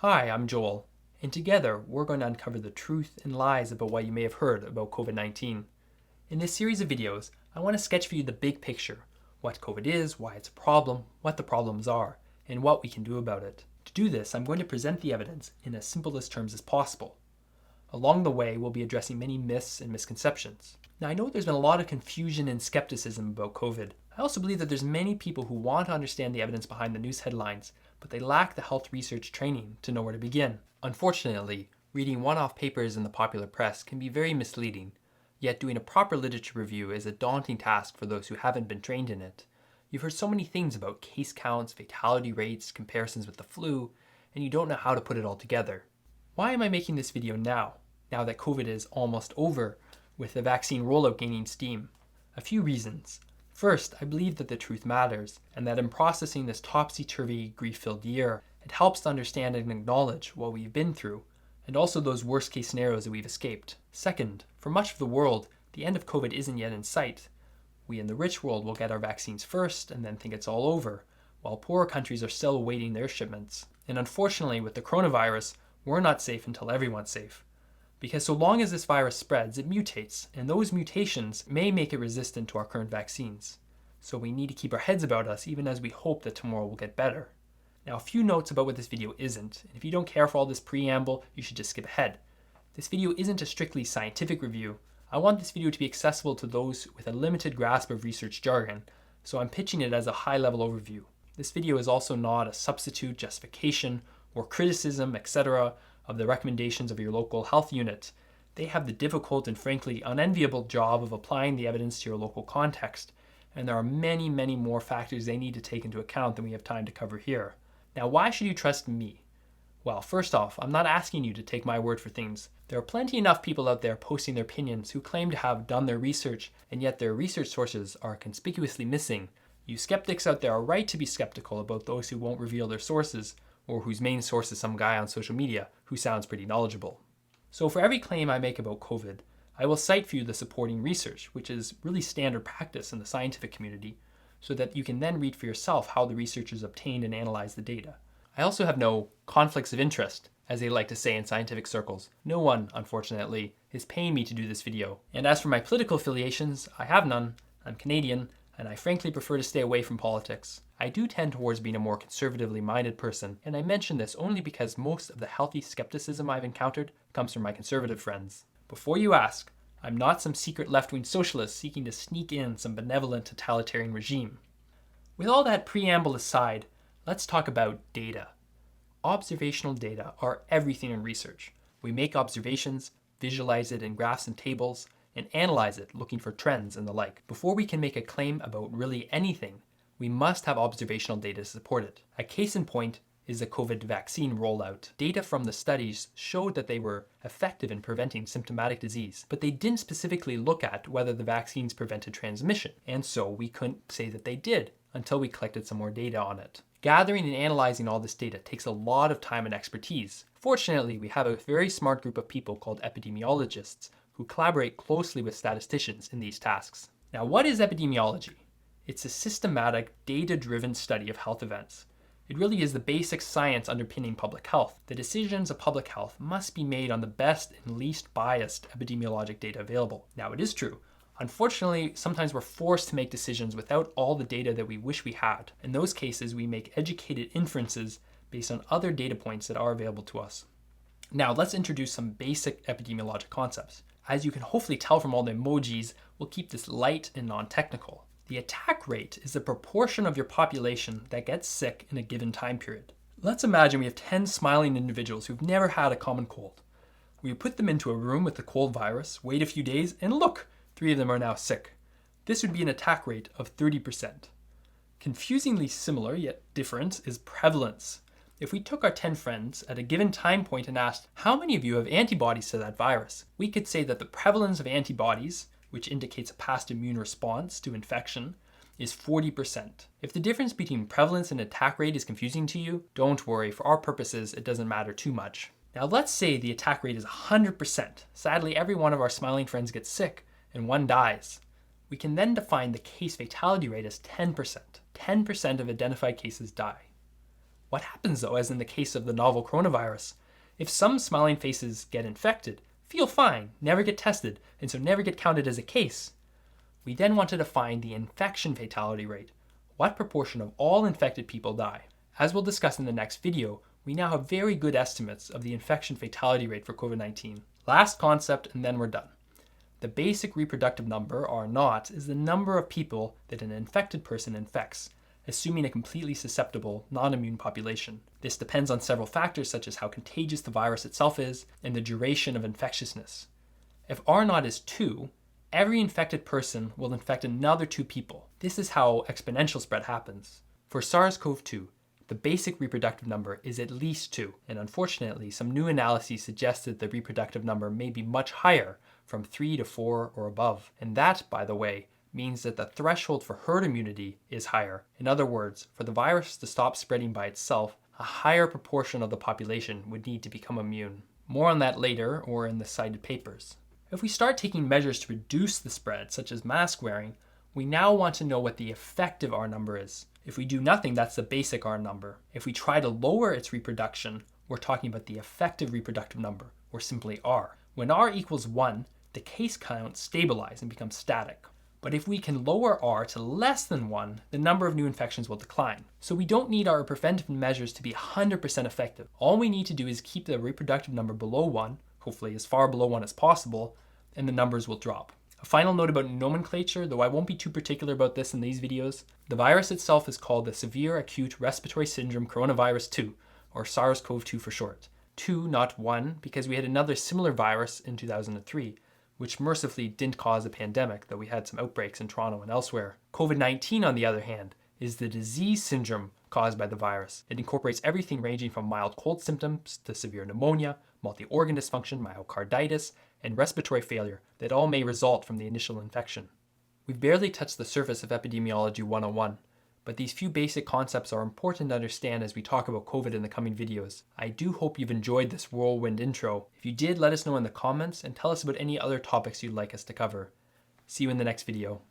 Hi, I'm Joel, and together we're going to uncover the truth and lies about what you may have heard about COVID-19. In this series of videos, I want to sketch for you the big picture, what COVID is, why it's a problem, what the problems are, and what we can do about it. To do this, I'm going to present the evidence in as simplest terms as possible. Along the way, we'll be addressing many myths and misconceptions. Now, I know there's been a lot of confusion and skepticism about COVID. I also believe that there's many people who want to understand the evidence behind the news headlines, but they lack the health research training to know where to begin. Unfortunately, reading one-off papers in the popular press can be very misleading, yet doing a proper literature review is a daunting task for those who haven't been trained in it. You've heard so many things about case counts, fatality rates, comparisons with the flu, and you don't know how to put it all together. Why am I making this video now that COVID is almost over, with the vaccine rollout gaining steam? A few reasons. First, I believe that the truth matters, and that in processing this topsy-turvy, grief-filled year, it helps to understand and acknowledge what we've been through, and also those worst-case scenarios that we've escaped. Second, for much of the world, the end of COVID isn't yet in sight. We in the rich world will get our vaccines first and then think it's all over, while poorer countries are still awaiting their shipments. And unfortunately, with the coronavirus, we're not safe until everyone's safe. Because so long as this virus spreads, it mutates, and those mutations may make it resistant to our current vaccines. So we need to keep our heads about us even as we hope that tomorrow will get better. Now, a few notes about what this video isn't, and if you don't care for all this preamble, you should just skip ahead. This video isn't a strictly scientific review. I want this video to be accessible to those with a limited grasp of research jargon, so I'm pitching it as a high-level overview. This video is also not a substitute, justification, or criticism, etc., of the recommendations of your local health unit. They have the difficult and frankly unenviable job of applying the evidence to your local context, and there are many, many more factors they need to take into account than we have time to cover here. Now, why should you trust me? Well, first off, I'm not asking you to take my word for things. There are plenty enough people out there posting their opinions who claim to have done their research, and yet their research sources are conspicuously missing. You skeptics out there are right to be skeptical about those who won't reveal their sources, or whose main source is some guy on social media who sounds pretty knowledgeable. So for every claim I make about COVID, I will cite for you the supporting research, which is really standard practice in the scientific community, so that you can then read for yourself how the researchers obtained and analyzed the data. I also have no conflicts of interest, as they like to say in scientific circles. No one, unfortunately, is paying me to do this video. And as for my political affiliations, I have none. I'm Canadian, and I frankly prefer to stay away from politics. I do tend towards being a more conservatively minded person, and I mention this only because most of the healthy skepticism I've encountered comes from my conservative friends. Before you ask, I'm not some secret left-wing socialist seeking to sneak in some benevolent totalitarian regime. With all that preamble aside, let's talk about data. Observational data are everything in research. We make observations, visualize it in graphs and tables, and analyze it looking for trends and the like. Before we can make a claim about really anything, we must have observational data to support it. A case in point is the COVID vaccine rollout. Data from the studies showed that they were effective in preventing symptomatic disease, but they didn't specifically look at whether the vaccines prevented transmission, and so we couldn't say that they did until we collected some more data on it. Gathering and analyzing all this data takes a lot of time and expertise. Fortunately, we have a very smart group of people called epidemiologists who collaborate closely with statisticians in these tasks. Now, what is epidemiology? It's a systematic, data-driven study of health events. It really is the basic science underpinning public health. The decisions of public health must be made on the best and least biased epidemiologic data available. Now, it is true. Unfortunately, sometimes we're forced to make decisions without all the data that we wish we had. In those cases, we make educated inferences based on other data points that are available to us. Now, let's introduce some basic epidemiologic concepts. As you can hopefully tell from all the emojis, we'll keep this light and non-technical. The attack rate is the proportion of your population that gets sick in a given time period. Let's imagine we have 10 smiling individuals who've never had a common cold. We put them into a room with the cold virus, wait a few days, and look, 3 of them are now sick. This would be an attack rate of 30%. Confusingly similar, yet different, is prevalence. If we took our 10 friends at a given time point and asked, how many of you have antibodies to that virus? We could say that the prevalence of antibodies, which indicates a past immune response to infection, is 40%. If the difference between prevalence and attack rate is confusing to you, don't worry, for our purposes, it doesn't matter too much. Now let's say the attack rate is 100%. Sadly, every one of our smiling friends gets sick and one dies. We can then define the case fatality rate as 10%. 10% of identified cases die. What happens though, as in the case of the novel coronavirus? If some smiling faces get infected, feel fine, never get tested, and so never get counted as a case. We then wanted to find the infection fatality rate. What proportion of all infected people die? As we'll discuss in the next video, we now have very good estimates of the infection fatality rate for COVID-19. Last concept, and then we're done. The basic reproductive number, R naught, is the number of people that an infected person infects, assuming a completely susceptible, non-immune population. This depends on several factors such as how contagious the virus itself is and the duration of infectiousness. If R naught is 2, every infected person will infect another 2 people. This is how exponential spread happens. For SARS-CoV-2, the basic reproductive number is at least 2, and unfortunately, some new analyses suggest that the reproductive number may be much higher, from 3 to 4 or above. And that, by the way, means that the threshold for herd immunity is higher. In other words, for the virus to stop spreading by itself, a higher proportion of the population would need to become immune. More on that later, or in the cited papers. If we start taking measures to reduce the spread, such as mask wearing, we now want to know what the effective R number is. If we do nothing, that's the basic R number. If we try to lower its reproduction, we're talking about the effective reproductive number, or simply R. When R equals 1, the case count stabilizes and becomes static. But if we can lower R to less than 1, the number of new infections will decline. So we don't need our preventive measures to be 100% effective. All we need to do is keep the reproductive number below 1, hopefully as far below 1 as possible, and the numbers will drop. A final note about nomenclature, though I won't be too particular about this in these videos. The virus itself is called the Severe Acute Respiratory Syndrome Coronavirus 2, or SARS-CoV-2 for short. 2, not 1, because we had another similar virus in 2003, which mercifully didn't cause a pandemic, though we had some outbreaks in Toronto and elsewhere. COVID-19, on the other hand, is the disease syndrome caused by the virus. It incorporates everything ranging from mild cold symptoms to severe pneumonia, multi-organ dysfunction, myocarditis, and respiratory failure that all may result from the initial infection. We've barely touched the surface of Epidemiology 101, but these few basic concepts are important to understand as we talk about COVID in the coming videos. I do hope you've enjoyed this whirlwind intro. If you did, let us know in the comments and tell us about any other topics you'd like us to cover. See you in the next video.